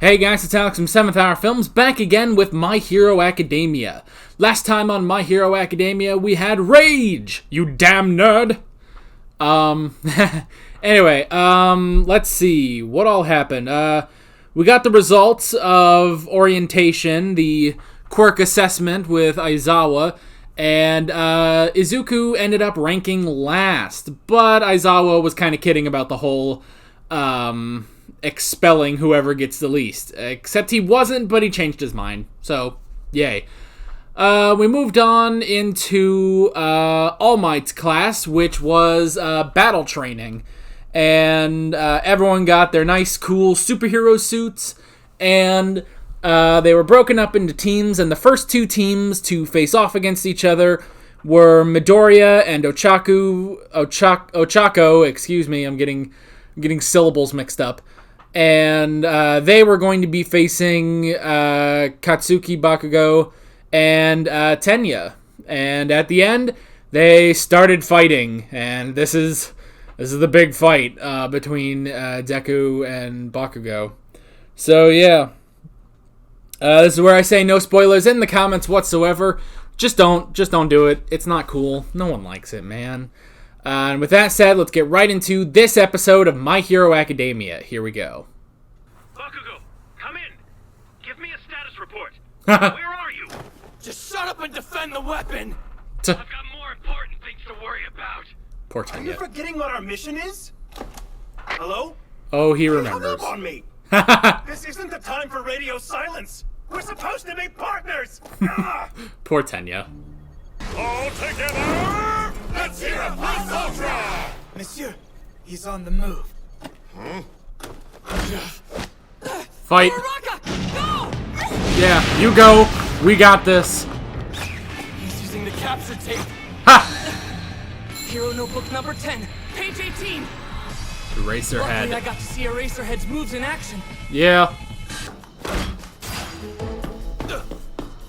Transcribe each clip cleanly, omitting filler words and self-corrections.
Hey guys, it's Alex from 7th Hour Films, back again with My Hero Academia. Last time on My Hero Academia, we had Rage, you damn nerd! Anyway, let's see, what all happened? We got the results of orientation, the quirk assessment with Aizawa, and Izuku ended up ranking last, but Aizawa was kind of kidding about the whole, expelling whoever gets the least. Except he wasn't, but he changed his mind. So, yay. We moved on into All Might's class, which was battle training. And everyone got their nice, cool superhero suits. And they were broken up into teams. And the first two teams to face off against each other were Midoriya and Ochako. Excuse me, I'm getting syllables mixed up. And they were going to be facing Katsuki Bakugo and Tenya. And at the end, they started fighting. And this is the big fight between Deku and Bakugo. So yeah, this is where I say no spoilers in the comments whatsoever. Just don't do it. It's not cool. No one likes it, man. And with that said, let's get right into this episode of My Hero Academia. Here we go. Bakugo, come in. Give me a status report. Where are you? Just shut up and defend the weapon! I've got more important things to worry about. Poor Are you Tenya. forgetting what our mission is? Hello? Oh, he Hung remembers. up on me! This isn't the time for radio silence! We're supposed to be partners! Poor Tenya. All together, let's hear a Plus Ultra! Monsieur, he's on the move. Fight. Baraka, go! Yeah, you go. We got this. He's using the capture tape. Ha! Hero notebook number 10, page 18. Eraserhead. Luckily, I got to see Eraserhead's moves in action. Yeah.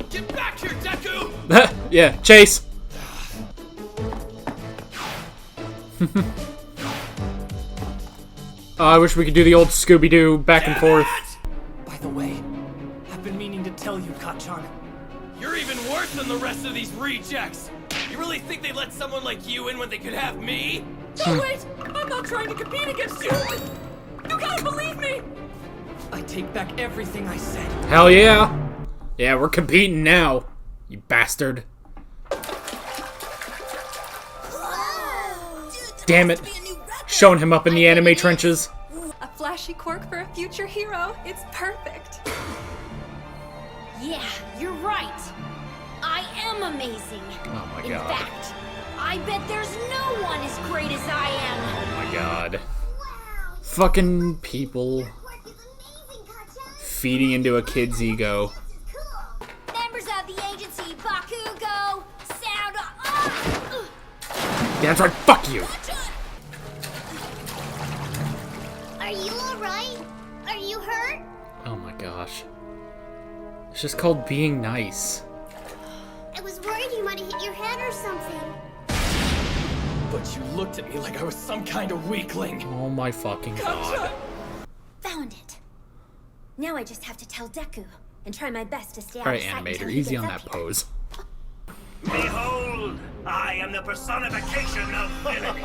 Get back here, Deku! Yeah, chase. I wish we could do the old Scooby-Doo back and forth. By the way, I've been meaning to tell you, Kacchan. You're even worse than the rest of these rejects! You really think they let someone like you in when they could have me? No, wait! I'm not trying to compete against you! You gotta believe me! I take back everything I said. Hell yeah. Yeah, we're competing now, you bastard. Damn it. Showing him up in the anime trenches. A flashy quirk for a future hero. It's perfect. Yeah, you're right. I am amazing. Oh my In god. fact, I bet there's no one as great as I am. Oh my god. Fucking people feeding into a kid's ego. Members of the agency, Bakugo, sound off! That's right, fuck you. Are you alright? Are you hurt? Oh my gosh. It's just called being nice. I was worried you might have hit your head or something. But you looked at me like I was some kind of weakling. Oh my fucking god. Found it. Now I just have to tell Deku and try my best to stay out Alright, of sight until animator, he easy gets on up that here. pose. Behold, I am the personification of villainy.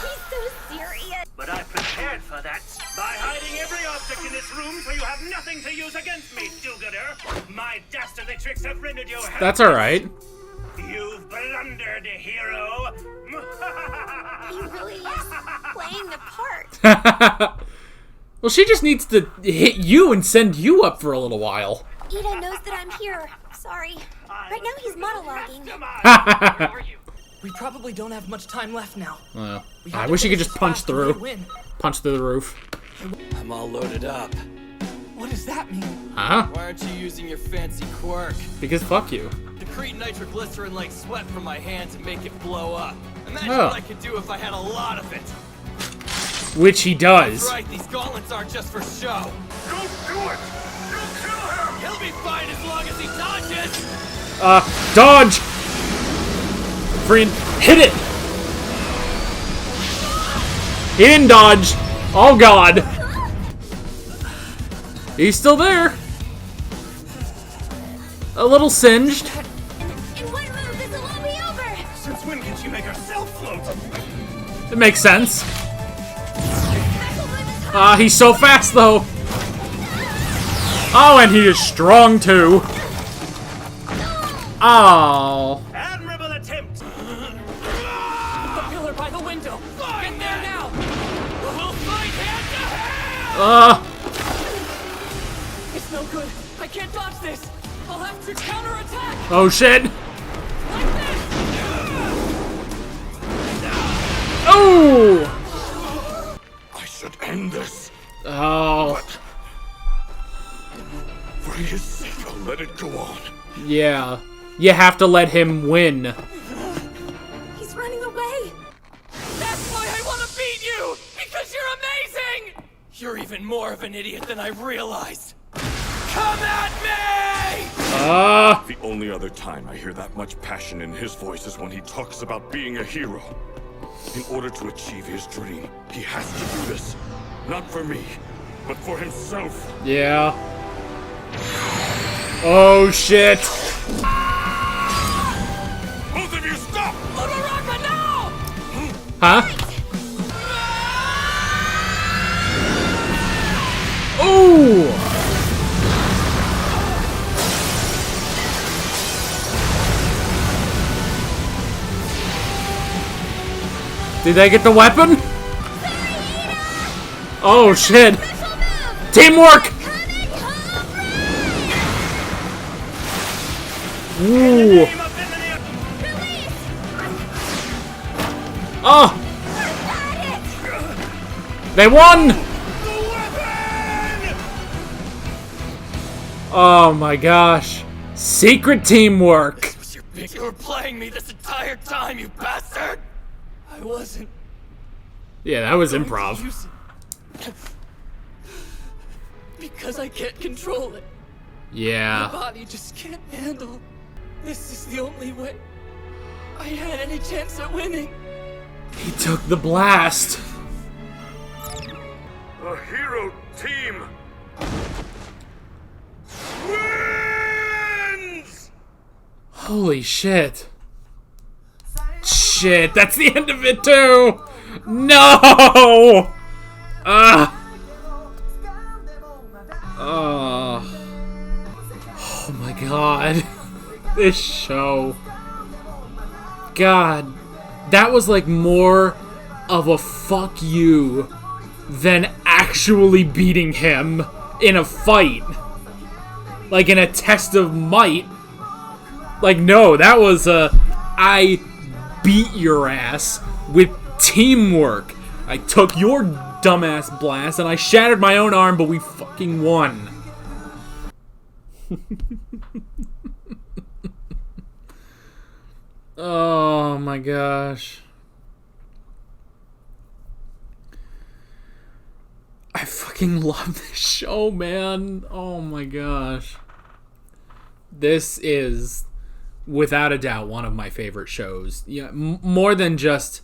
He's so serious. But I've prepared for that by hiding every object in this room so you have nothing to use against me, do-gooder. My dastardly tricks have rendered you helpless. That's alright. You've blundered, hero. He really is playing the part. Well, she just needs to hit you and send you up for a little while. Ida knows that I'm here. Sorry. Right now he's monologuing. Where are you? We probably don't have much time left now. We have I to wish you could finish just this punch fast and through. win. Punch through the roof. I'm all loaded up. What does that mean? Huh? Why aren't you using your fancy quirk? Because fuck you. Decrete nitroglycerin like sweat from my hands and make it blow up. Imagine Oh. what I could do if I had a lot of it. Which he does. That's right, these gauntlets aren't just for show. Don't do it! You'll kill him! He'll be fine as long as he dodges! Dodge! Friend, hit it! He didn't dodge. Oh god. He's still there. A little singed. In one move, this will all be over! Since when can she make herself float? It makes sense. He's so fast, though. Oh, and he is strong, too. Oh. Admirable attempt! The pillar by the window! Get there now! We'll fight hand to hand! It's no good. I can't dodge this. I'll have to counterattack. Oh, shit. Like this. Oh. I should end this. Oh. For his sake, I'll let it go on. Yeah. You have to let him win. He's running away. That's why I want to beat you! Because you're amazing! You're even more of an idiot than I realized. Come at me! The only other time I hear that much passion in his voice is when he talks about being a hero. In order to achieve his dream, he has to do this. Not for me, but for himself. Yeah. Oh, shit. Both of you stop! Uraraka, now! Huh? Ooh! Did they get the weapon? Oh shit! Teamwork! Ooh! Oh! They won! Oh my gosh. Secret teamwork. You were playing me this entire time, you bastard! I wasn't. Yeah, that was going to improv. use it. Because I can't control it. My Yeah. body just can't handle. This is the only way I had any chance at winning. He took the blast. The hero team wins! Holy shit. Shit, that's the end of it too! No! Oh my god. This show. God. That was like more of a fuck you than actually beating him in a fight. Like in a test of might. Like, no, that was I beat your ass with teamwork. I took your dumbass blast and I shattered my own arm, but we fucking won. Oh my gosh. I fucking love this show, man. Oh my gosh. This is, without a doubt, one of my favorite shows. Yeah, more than just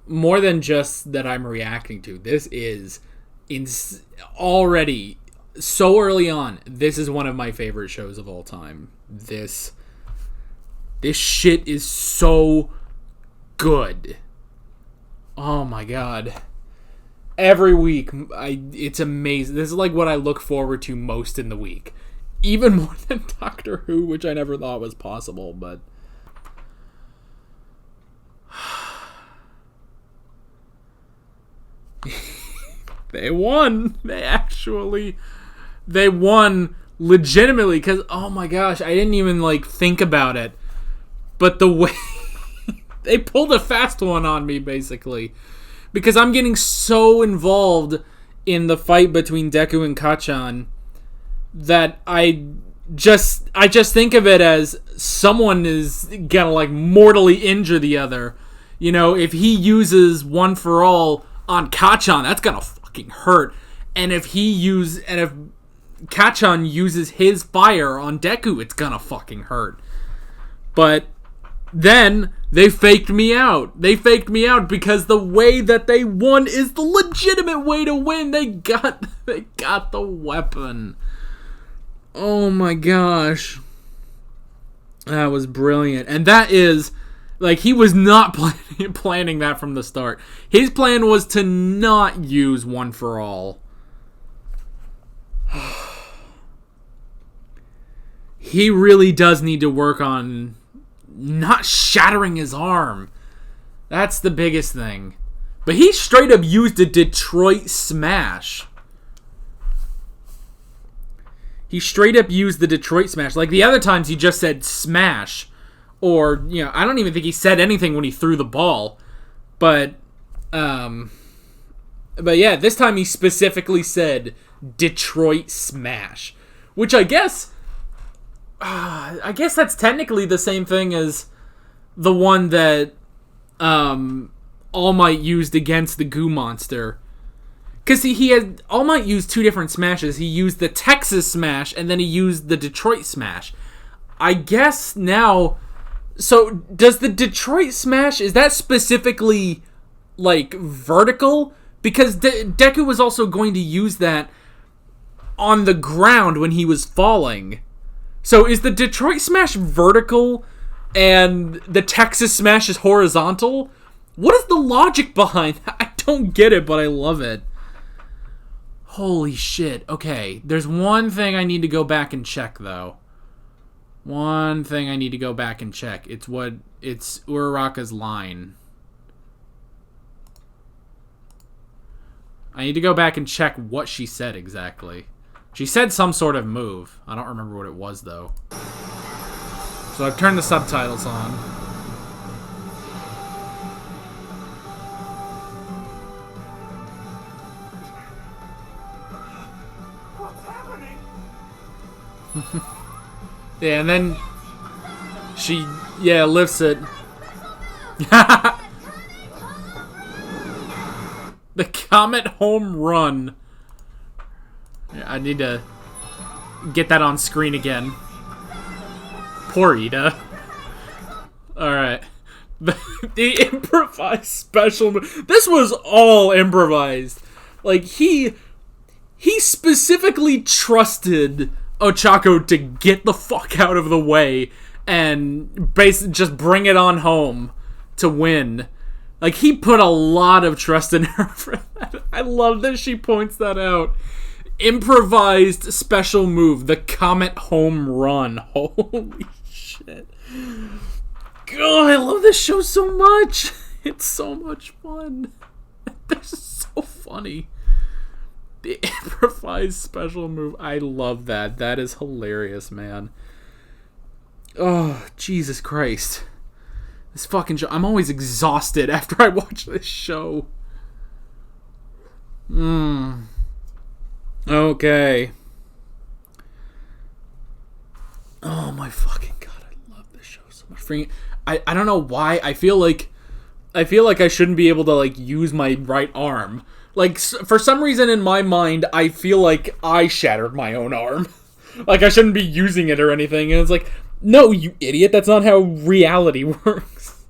that I'm reacting to. This is already so early on. This is one of my favorite shows of all time. This shit is so good. Oh my god. Every week, it's amazing. This is like what I look forward to most in the week. Even more than Doctor Who, which I never thought was possible, but... They won. They won legitimately, because, oh my gosh, I didn't even, like, think about it. But the way... they pulled a fast one on me, basically. Because I'm getting so involved in the fight between Deku and Kacchan that I just think of it as someone is gonna like mortally injure the other. You know, if he uses One for All on Kacchan, that's gonna fucking hurt. And if Kacchan uses his fire on Deku, it's gonna fucking hurt. But then they faked me out. They faked me out because the way that they won is the legitimate way to win. They got the weapon. Oh my gosh. That was brilliant. And that is, like, he was not planning that from the start. His plan was to not use One for All. He really does need to work on not shattering his arm. That's the biggest thing. But he straight up used a Detroit Smash. He straight up used the Detroit Smash. Like the other times he just said smash. Or, you know, I don't even think he said anything when he threw the ball. But yeah, this time he specifically said Detroit Smash. Which I guess that's technically the same thing as the one that All Might used against the Goo Monster. Because he had All Might used two different smashes. He used the Texas Smash and then he used the Detroit Smash. I guess now... So, does the Detroit Smash, is that specifically, like, vertical? Because Deku was also going to use that on the ground when he was falling. So, is the Detroit Smash vertical and the Texas Smash is horizontal? What is the logic behind that? I don't get it, but I love it. Holy shit. Okay, there's one thing I need to go back and check, though. One thing I need to go back and check. It's Uraraka's line. I need to go back and check what she said exactly. She said some sort of move. I don't remember what it was, though. So I've turned the subtitles on. What's happening? Yeah, and then she, lifts it. The Comet Home Run. Yeah, I need to get that on screen again. Poor Ida. Alright. The improvised special move. This was all improvised. Like, he specifically trusted Ochako to get the fuck out of the way and basically just bring it on home to win. Like, he put a lot of trust in her for that. I love that she points that out. Improvised special move, the Comet Home Run. Holy shit. God, I love this show so much. It's so much fun. This is so funny. The improvised special move. I love that. That is hilarious, man. Oh, Jesus Christ. This fucking show. I'm always exhausted after I watch this show. Okay. Oh my fucking god, I love this show so much. I don't know why. I feel like I shouldn't be able to, like, use my right arm. Like, for some reason in my mind, I feel like I shattered my own arm. Like, I shouldn't be using it or anything. And it's like, no, you idiot. That's not how reality works.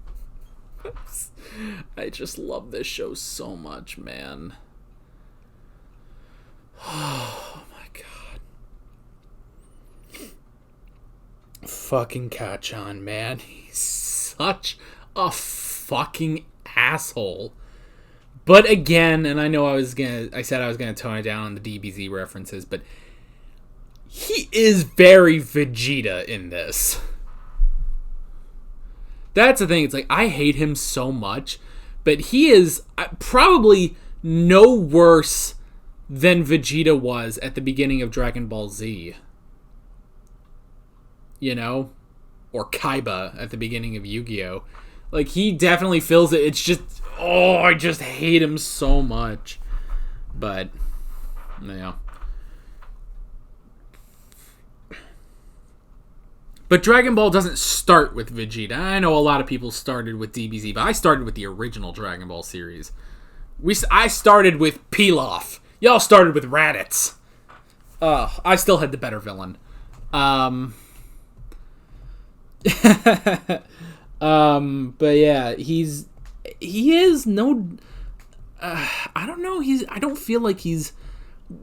I just love this show so much, man. Oh, my God. Fucking Kacchan, man. He's such a fucking asshole. But again, and I know I said I was gonna tone it down on the DBZ references, but he is very Vegeta in this. That's the thing. It's like, I hate him so much, but he is probably no worse than Vegeta was at the beginning of Dragon Ball Z. You know? Or Kaiba at the beginning of Yu-Gi-Oh! Like, he definitely feels it. It's just, I just hate him so much. But, yeah. But Dragon Ball doesn't start with Vegeta. I know a lot of people started with DBZ, but I started with the original Dragon Ball series. I started with Pilaf. Y'all started with Raditz. I still had the better villain. But yeah, he is no. I don't know. I don't feel like he's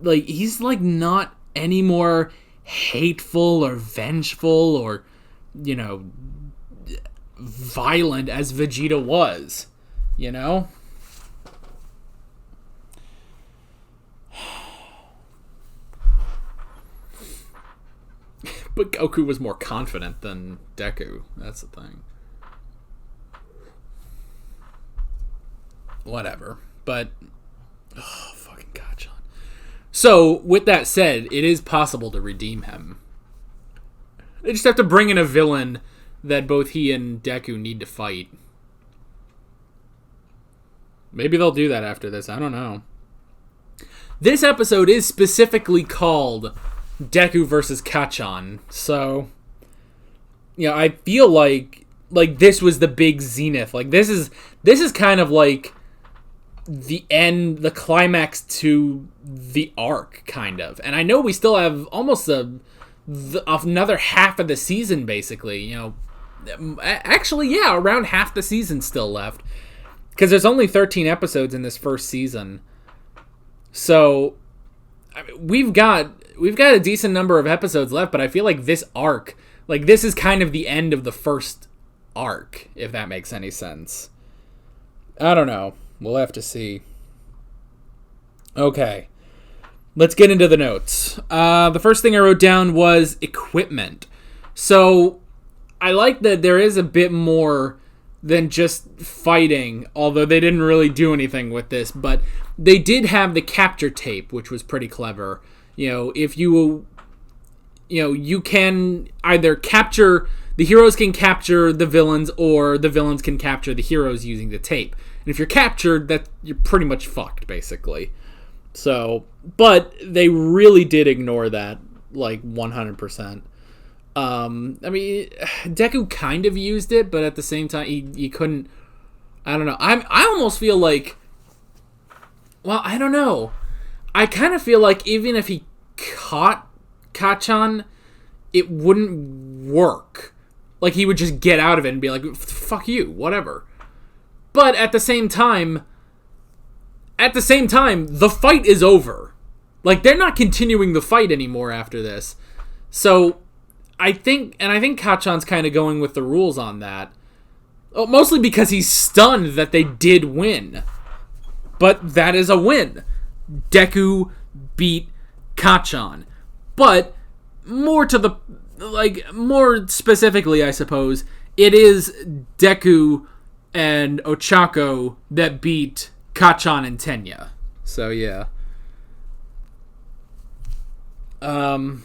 like not any more hateful or vengeful or, you know, violent as Vegeta was, you know? But Goku was more confident than Deku. That's the thing. Whatever. But, oh, fucking Kacchan. So, with that said, it is possible to redeem him. They just have to bring in a villain that both he and Deku need to fight. Maybe they'll do that after this. I don't know. This episode is specifically called Deku versus Kacchan. So, you know, I feel like this was the big zenith. Like, this is kind of like the end, the climax to the arc, kind of. And I know we still have almost another half of the season, basically. You know, actually, yeah, around half the season still left, because there's only 13 episodes in this first season. So, I mean, we've got a decent number of episodes left, but I feel like this arc, like, this is kind of the end of the first arc, if that makes any sense. I don't know. We'll have to see. Okay. Let's get into the notes. The first thing I wrote down was equipment. So, I like that there is a bit more than just fighting, although they didn't really do anything with this, but they did have the capture tape, which was pretty clever. You know, if you can either capture, the heroes can capture the villains, or the villains can capture the heroes using the tape. And if you're captured, you're pretty much fucked, basically. So, but they really did ignore that, like, 100%. I mean, Deku kind of used it, but at the same time, he couldn't. I don't know. I almost feel like, well, I don't know. I kind of feel like even if he caught Kacchan, it wouldn't work. Like, he would just get out of it and be like, fuck you, whatever. But at the same time, the fight is over. Like, they're not continuing the fight anymore after this. So, I think Kacchan's kind of going with the rules on that. Mostly because he's stunned that they did win. But that is a win. Deku beat Kacchan. But more specifically, I suppose, it is Deku and Ochako that beat Kacchan and Tenya. So, yeah. Or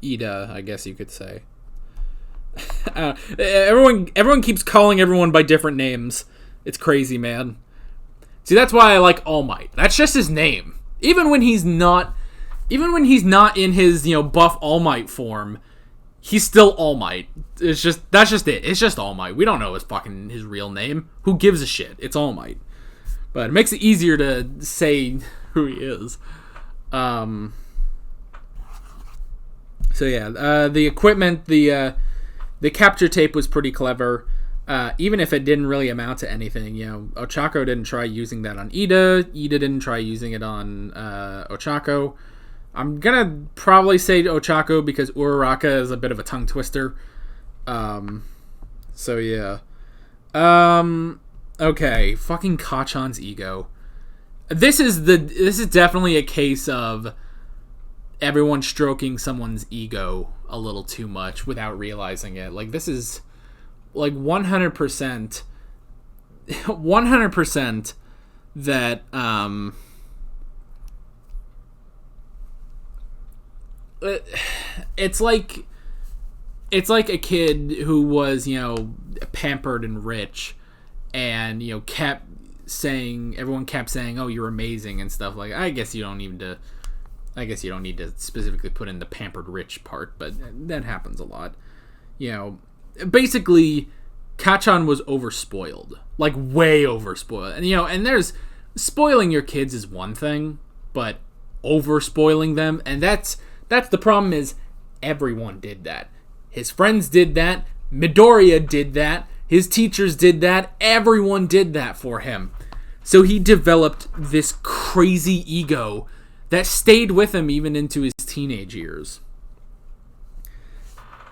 Ida, I guess you could say. Everyone keeps calling everyone by different names. It's crazy, man. See, that's why I like All Might. That's just his name. Even when he's not in his, you know, buff All Might form, he's still All Might. That's just it. It's just All Might. We don't know his real name. Who gives a shit? It's All Might. But it makes it easier to say who he is. So yeah, the equipment, the capture tape was pretty clever. Even if it didn't really amount to anything, you know, Ochako didn't try using that on Ida. Ida didn't try using it on Ochako. I'm gonna probably say Ochako because Uraraka is a bit of a tongue twister. So yeah. Okay, fucking Kacchan's ego. This is definitely a case of everyone stroking someone's ego a little too much without realizing it. Like, this is like 100% that it's like a kid who was, you know, pampered and rich, and, you know, everyone kept saying, oh, you're amazing and stuff. Like, I guess you don't need to specifically put in the pampered rich part, but that happens a lot. You know, basically, Kacchan was overspoiled. Like, way overspoiled. And, you know, and there's, spoiling your kids is one thing, but overspoiling them, and that's the problem, is everyone did that. His friends did that, Midoriya did that. His teachers did that. Everyone did that for him. So he developed this crazy ego that stayed with him even into his teenage years.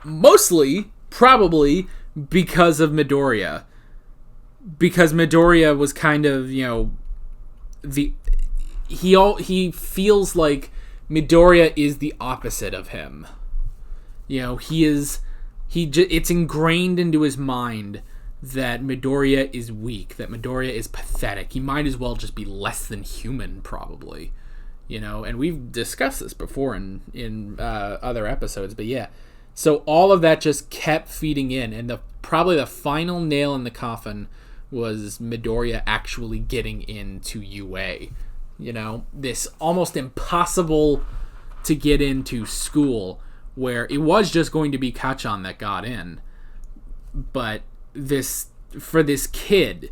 Mostly, probably, because of Midoriya. Because Midoriya was kind of, he feels like Midoriya is the opposite of him. It's ingrained into his mind that Midoriya is weak, that Midoriya is pathetic. He might as well just be less than human, probably. And we've discussed this before in other episodes, but yeah. So all of that just kept feeding in, and probably the final nail in the coffin was Midoriya actually getting into UA. This almost impossible to get into school, where it was just going to be Kacchan that got in. But for this kid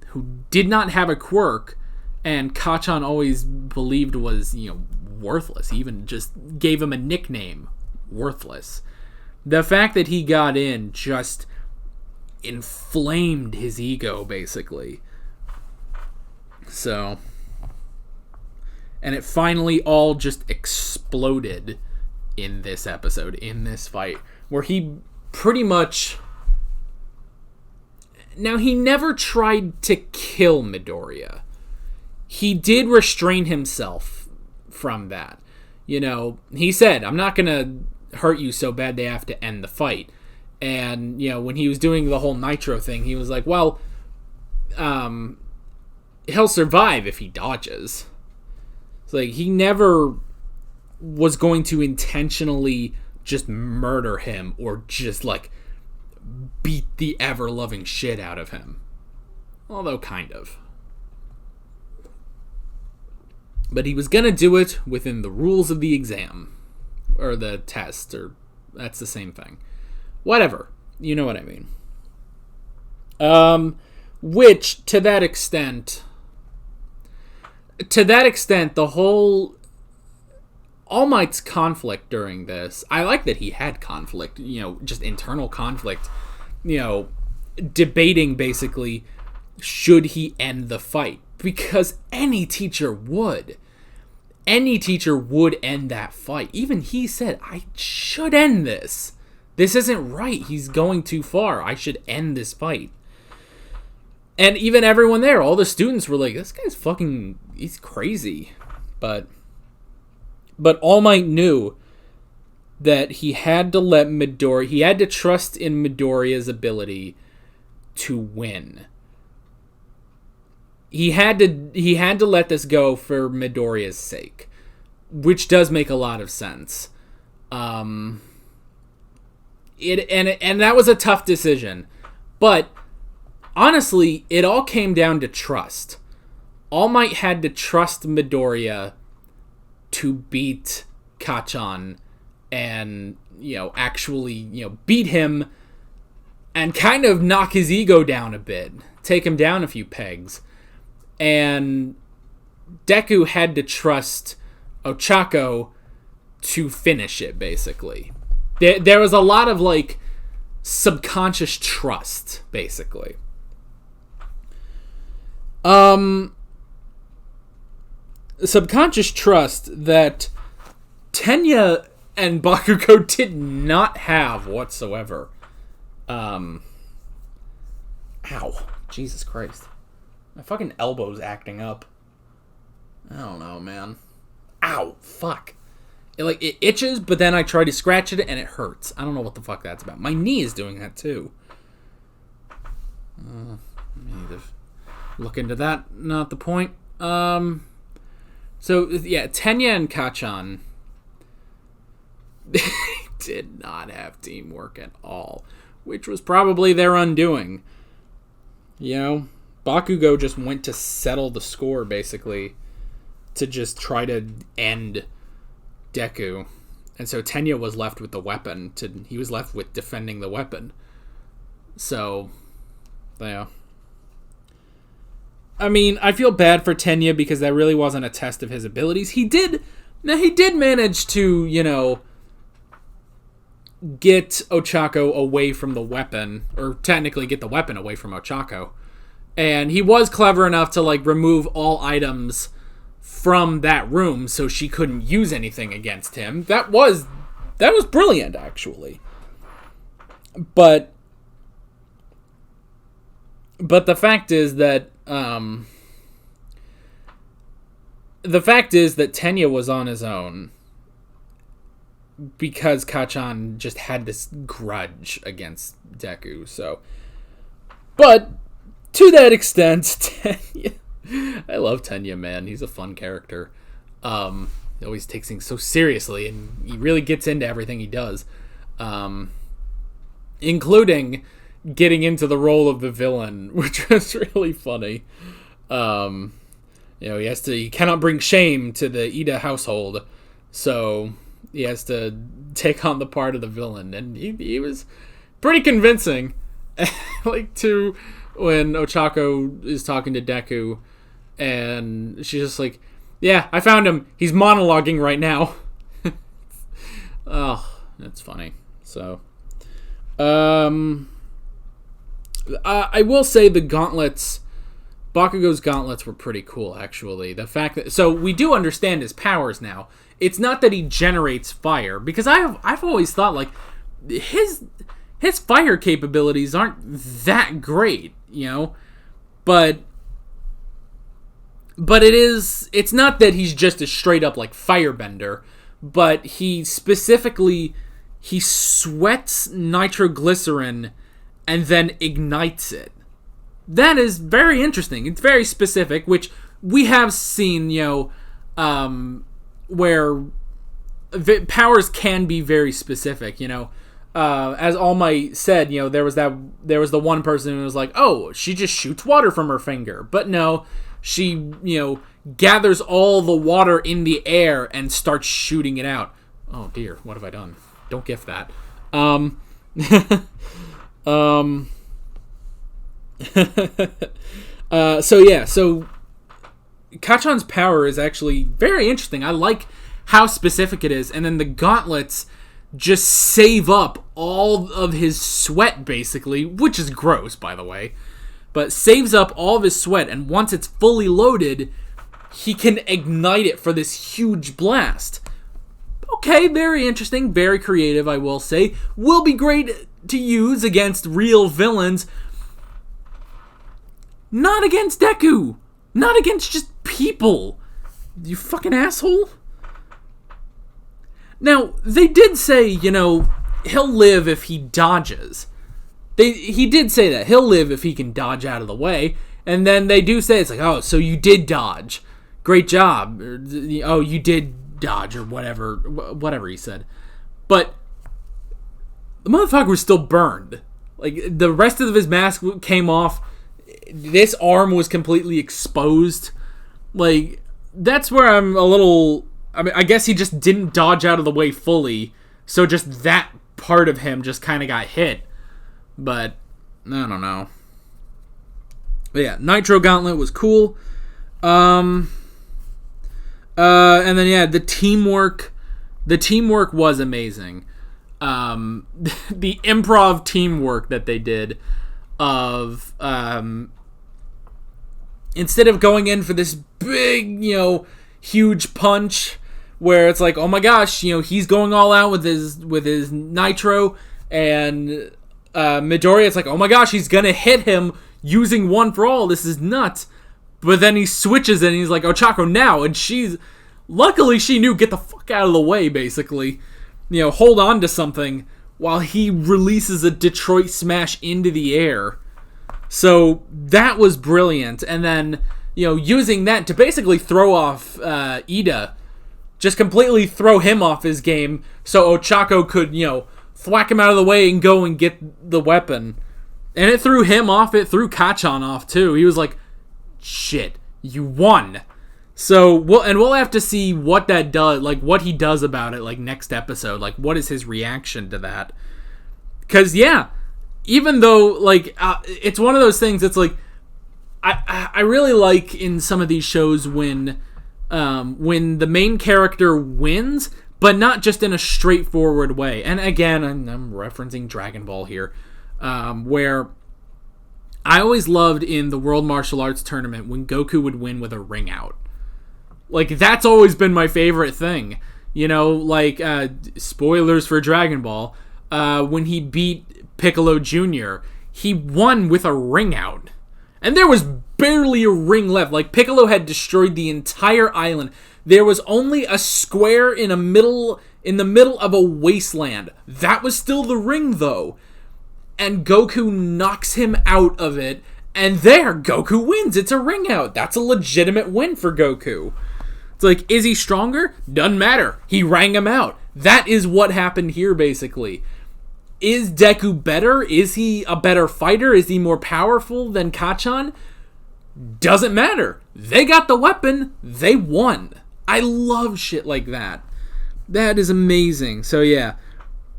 who did not have a quirk, and Kacchan always believed was, worthless. He even just gave him a nickname, Worthless. The fact that he got in just inflamed his ego, basically. So, and it finally all just exploded in this episode, in this fight, where he pretty much... Now, he never tried to kill Midoriya. He did restrain himself from that. He said, I'm not going to hurt you so bad they have to end the fight. And, when he was doing the whole Nitro thing, he was like, well, he'll survive if he dodges. It's like, he never was going to intentionally just murder him or just, beat the ever-loving shit out of him. Although, kind of. But he was gonna do it within the rules of the exam. Or the test, or that's the same thing. Whatever. You know what I mean. Which, to that extent, the whole All Might's conflict during this, I like that he had conflict, just internal conflict, debating basically, should he end the fight? Because any teacher would. Any teacher would end that fight. Even he said, I should end this. This isn't right. He's going too far. I should end this fight. And even everyone there, all the students were like, this guy's he's crazy. But All Might knew that he had to let Midoriya, he had to trust in Midoriya's ability to win. He had to let this go for Midoriya's sake, which does make a lot of sense. And that was a tough decision, but honestly, it all came down to trust. All Might had to trust Midoriya to beat Kacchan and actually beat him and kind of knock his ego down a bit, take him down a few pegs. And Deku had to trust Ochako to finish it, basically. There was a lot of, subconscious trust, basically. Subconscious trust that Tenya and Bakugo did not have whatsoever. Ow. Jesus Christ. My fucking elbow's acting up. I don't know, man. Ow, fuck. It itches, but then I try to scratch it and it hurts. I don't know what the fuck that's about. My knee is doing that too. I need to look into that. Not the point. So, yeah, Tenya and Kacchan did not have teamwork at all, which was probably their undoing. Bakugo just went to settle the score, basically, to just try to end Deku. And so Tenya was left with the weapon. He was left with defending the weapon. So, yeah. I mean, I feel bad for Tenya because that really wasn't a test of his abilities. He did manage to, get Ochako away from the weapon, or technically get the weapon away from Ochako. And he was clever enough to, like, remove all items from that room so she couldn't use anything against him. That was brilliant, actually. But the fact is that Tenya was on his own because Kacchan just had this grudge against Deku. So, but to that extent, Tenya, I love Tenya, man. He's a fun character. He always takes things so seriously, and he really gets into everything he does, including getting into the role of the villain, which was really funny. He cannot bring shame to the Ida household, so he has to take on the part of the villain, and he was pretty convincing. Like, when Ochako is talking to Deku, and she's just like, yeah, I found him. He's monologuing right now. Oh, that's funny. So, I will say the gauntlets, Bakugo's gauntlets were pretty cool, actually. The fact that, so we do understand his powers now. It's not that he generates fire, because I've always thought, like, his fire capabilities aren't that great, but it's not that he's just a straight up, like, firebender, but he sweats nitroglycerin and then ignites it. That is very interesting. It's very specific, which we have seen, where powers can be very specific, as All Might said, there was the one person who was like, oh, she just shoots water from her finger. But no, she, gathers all the water in the air and starts shooting it out. Oh dear, what have I done? Don't gift that. So Kacchan's power is actually very interesting. I like how specific it is, and then the gauntlets just save up all of his sweat, basically, which is gross, by the way, but saves up all of his sweat, and once it's fully loaded, he can ignite it for this huge blast. Okay, very interesting, very creative, I will say. Will be great to use against real villains. Not against Deku. Not against just people. You fucking asshole. Now, they did say, he'll live if he dodges. He did say that. He'll live if he can dodge out of the way. And then they do say, it's like, oh, so you did dodge. Great job. Oh, you did dodge, or whatever he said. But the motherfucker was still burned. Like, the rest of his mask came off. This arm was completely exposed. Like, that's where I'm a little... I mean, I guess he just didn't dodge out of the way fully, so just that part of him just kind of got hit. But, I don't know. But yeah, Nitro Gauntlet was cool. And then, yeah, the teamwork was amazing. The improv teamwork that they did of, instead of going in for this big, huge punch where it's like, oh my gosh, he's going all out with his nitro, and Midoriya, it's like, oh my gosh, he's gonna hit him using one for all. This is nuts. But then he switches and he's like, Ochako now, and luckily she knew, get the fuck out of the way, basically. Hold on to something while he releases a Detroit Smash into the air. So that was brilliant. And then, using that to basically throw off Ida, just completely throw him off his game, so Ochako could, thwack him out of the way and go and get the weapon. And it threw him off, it threw Kacchan off too. He was like, shit, you won. So, we'll have to see what that does, like what he does about it, like next episode, like what is his reaction to that. Because, yeah, even though, like, it's one of those things that's like, I really like in some of these shows when the main character wins, but not just in a straightforward way. And again, I'm referencing Dragon Ball here, where I always loved in the World Martial Arts Tournament when Goku would win with a ring out. Like, that's always been my favorite thing. You know, like, spoilers for Dragon Ball, when he beat Piccolo Jr., he won with a ring out. And there was barely a ring left. Like, Piccolo had destroyed the entire island. There was only a square in the middle of a wasteland. That was still the ring, though. And Goku knocks him out of it. And there, Goku wins. It's a ring out. That's a legitimate win for Goku. It's like, is he stronger? Doesn't matter. He rang him out. That is what happened here, basically. Is Deku better? Is he a better fighter? Is he more powerful than Kacchan? Doesn't matter. They got the weapon. They won. I love shit like that. That is amazing. So yeah,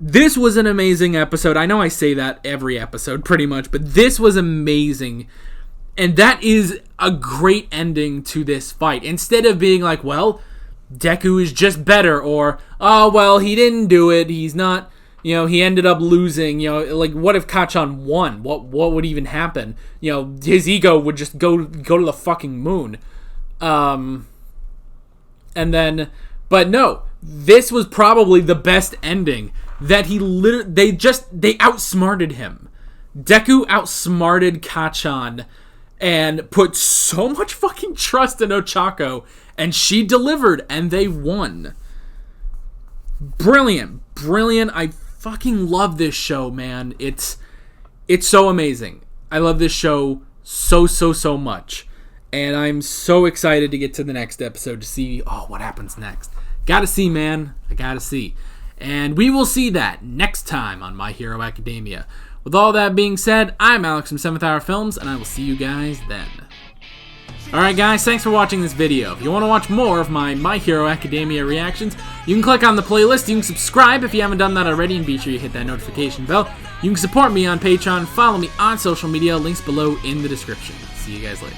this was an amazing episode. I know I say that every episode pretty much, but this was amazing. And that is a great ending to this fight. Instead of being like, well, Deku is just better, or, oh, well, he didn't do it. He's not, he ended up losing. Like, what if Kacchan won? What would even happen? His ego would just go to the fucking moon. And then, but no, this was probably the best ending. That they outsmarted him. Deku outsmarted Kacchan and put so much fucking trust in Ochako, and she delivered, and they won. Brilliant. I fucking love this show, man. It's so amazing. I love this show so much. And I'm so excited to get to the next episode to see, what happens next. Gotta see, man. I gotta see. And we will see that next time on My Hero Academia. With all that being said, I'm Alex from 7th Hour Films, and I will see you guys then. Alright guys, thanks for watching this video. If you want to watch more of my Hero Academia reactions, you can click on the playlist, you can subscribe if you haven't done that already, and be sure you hit that notification bell. You can support me on Patreon, follow me on social media, links below in the description. See you guys later.